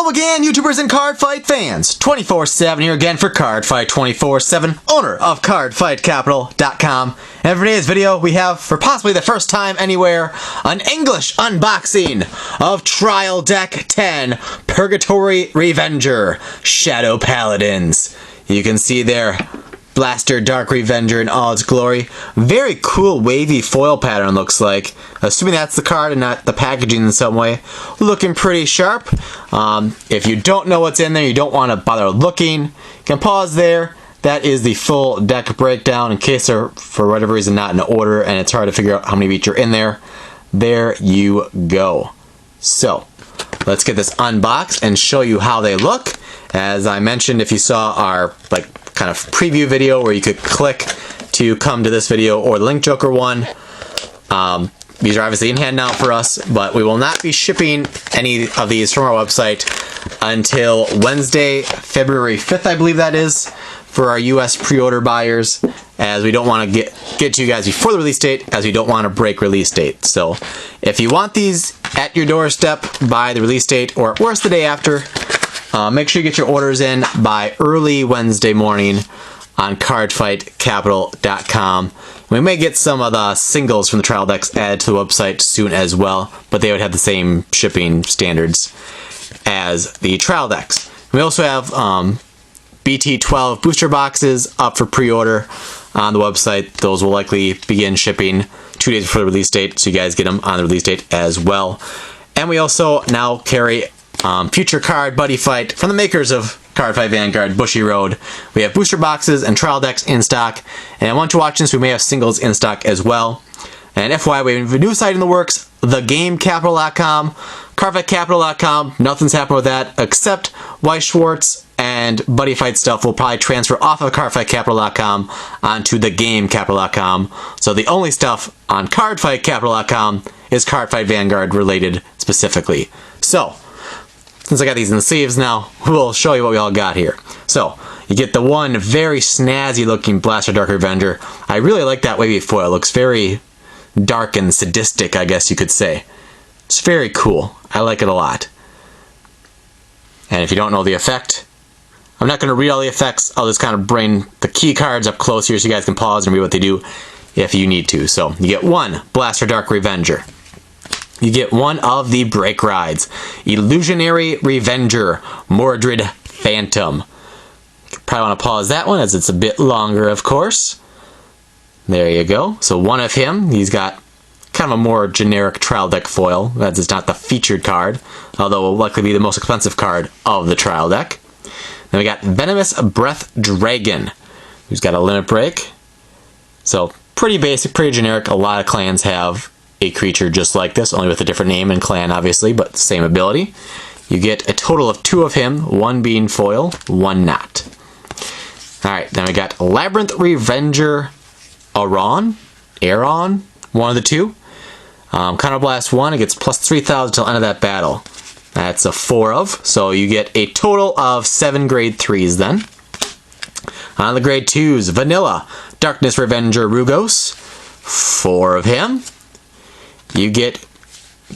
Hello again, YouTubers and Cardfight fans. 24/7 here again for Cardfight 24/7, owner of Cardfightcapital.com. And for today's video, we have, for possibly the first time anywhere, an English unboxing of Trial Deck 10 Purgatory Revenger Shadow Paladins. You can see there, Blaster Dark Revenger in all its glory. Very cool wavy foil pattern looks like. Assuming that's the card and not the packaging in some way. Looking pretty sharp. If you don't know what's in there, you don't want to bother looking, you can pause there. That is the full deck breakdown in case they're, for whatever reason, not in order and it's hard to figure out how many of each are in there. There you go. So, let's get this unboxed and show you how they look. As I mentioned, if you saw our kind of preview video where you could click to come to this video or the Link Joker one, these are obviously in hand now for us, but we will not be shipping any of these from our website until Wednesday, February 5th, I believe that is, for our US pre-order buyers, as we don't want to get to you guys before the release date, as we don't want to break release date. So if you want these at your doorstep by the release date, or at worst the day after, make sure you get your orders in by early Wednesday morning on cardfightcapital.com. We may get some of the singles from the trial decks added to the website soon as well, but they would have the same shipping standards as the trial decks. We also have BT12 booster boxes up for pre-order on the website. Those will likely begin shipping 2 days before the release date, so you guys get them on the release date as well. And we also now carry Future Card Buddy Fight from the makers of Cardfight Vanguard Bushy Road. We have booster boxes and trial decks in stock, and once you watch this, we may have singles in stock as well. And FYI, we have a new site in the works, thegamecapital.com, Cardfightcapital.com. Nothing's happened with that except Weiss Schwartz and Buddy Fight stuff will probably transfer off of Cardfightcapital.com onto thegamecapital.com. So the only stuff on Cardfightcapital.com is Cardfight Vanguard related specifically. So, since I got these in the sleeves now, we'll show you what we all got here. So, you get the one very snazzy looking Blaster Dark Revenger. I really like that wavy foil. It looks very dark and sadistic, I guess you could say. It's very cool. I like it a lot. And if you don't know the effect, I'm not going to read all the effects. I'll just kind of bring the key cards up close here so you guys can pause and read what they do if you need to. So, you get one Blaster Dark Revenger. You get one of the break rides, Illusionary Revenger, Mordred Phantom. You probably want to pause that one as it's a bit longer, of course. There you go. So one of him, he's got kind of a more generic trial deck foil. That is not the featured card, although it will likely be the most expensive card of the trial deck. Then we got Venomous Breath Dragon, who's got a limit break. So pretty basic, pretty generic. A lot of clans have a creature just like this, only with a different name and clan, obviously, but the same ability. You get a total of 2 of him, 1 being foil, 1 not. Alright, then we got Labyrinth Revenger Aron, one of the 2. Counterblast 1, it gets plus 3,000 till end of that battle. That's a 4 of, so you get a total of 7 grade 3s then. On the grade 2s, Vanilla Darkness Revenger Rugos, 4 of him. You get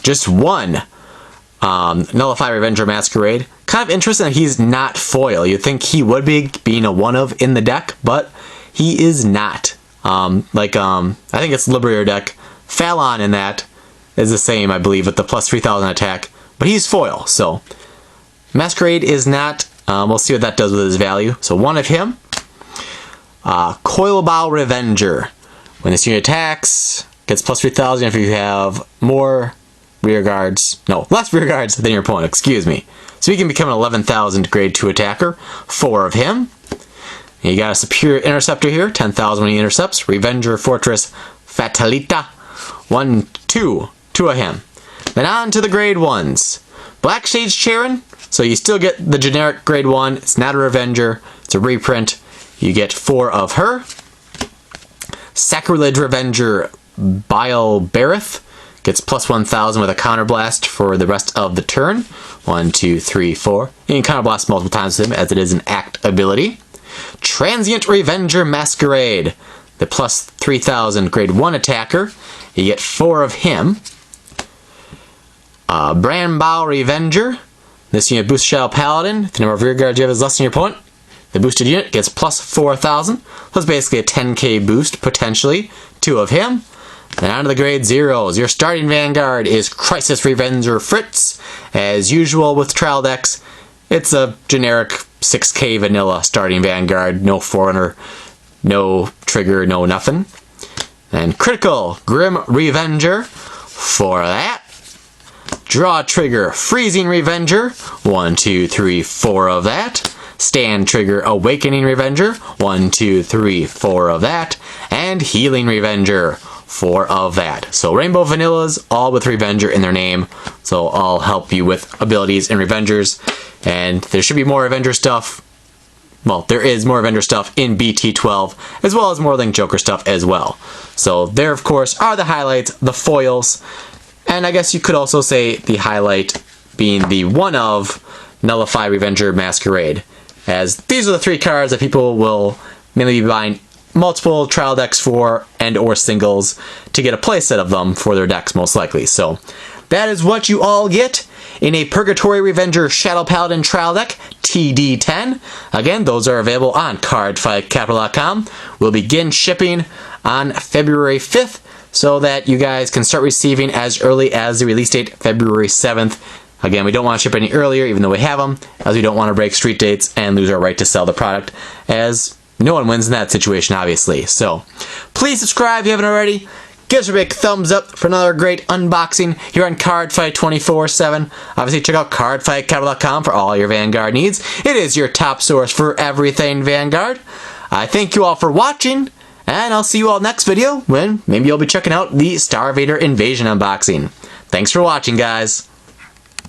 just 1 Nullify Revenger Masquerade. Kind of interesting that he's not foil. You'd think he would be, being a 1 of in the deck, but he is not. I think it's Liberator deck. Fallon in that is the same, I believe, with the plus 3,000 attack, but he's foil, so Masquerade is not. We'll see what that does with his value. So 1 of him. Coilbow Revenger. When this unit attacks, gets plus 3,000 if you have more rear guards. No, less rear guards than your opponent, excuse me. So he can become an 11,000 grade 2 attacker. 4 of him. And you got a Superior Interceptor here, 10,000 when he intercepts. Revenger Fortress Fatalita. 2 of him. Then on to the grade 1s. Black Shades Charon. So you still get the generic grade 1. It's not a Revenger. It's a reprint. You get 4 of her. Sacrilege Revenger Bile Bareth gets plus 1,000 with a counterblast for the rest of the turn. 1, 2, 3, 4. You can counterblast multiple times with him as it is an act ability. Transient Revenger Masquerade, the plus 3,000 grade 1 attacker. You get 4 of him. Brambow Revenger, This unit boosts Shadow Paladin. If the number of rear guards you have is less than your opponent, the boosted unit gets plus 4,000. So it's basically a 10k boost, potentially. 2 of him. Then on to the grade 0s. Your starting Vanguard is Crisis Revenger Fritz. As usual with trial decks, it's a generic 6k vanilla starting Vanguard. No Forerunner, no Trigger, no nothing. And critical Grim Revenger for that. Draw trigger Freezing Revenger. 1, 2, 3, 4 of that. Stand trigger Awakening Revenger. 1, 2, 3, 4 of that. And Healing Revenger. 4 of that. So Rainbow Vanillas, all with Revenger in their name. So I'll help you with abilities and Revengers. And there should be more Revenger stuff. Well, there is more Revenger stuff in BT12, as well as more Link Joker stuff as well. So there, of course, are the highlights, the foils. And I guess you could also say the highlight being the one of Nullify Revenger Masquerade. As these are the 3 cards that people will mainly be buying multiple trial decks for and or singles to get a playset of them for their decks most likely. So that is what you all get in a Purgatory Revenger Shadow Paladin trial deck, TD10. Again, those are available on cardfightcapital.com. We'll begin shipping on February 5th so that you guys can start receiving as early as the release date, February 7th. Again, we don't want to ship any earlier, even though we have them, as we don't want to break street dates and lose our right to sell the product, as no one wins in that situation, obviously. So, please subscribe if you haven't already. Give us a big thumbs up for another great unboxing here on Cardfight 24/7. Obviously, check out cardfightcapital.com for all your Vanguard needs. It is your top source for everything Vanguard. I thank you all for watching, and I'll see you all next video when maybe you'll be checking out the Star Vader Invasion unboxing. Thanks for watching, guys.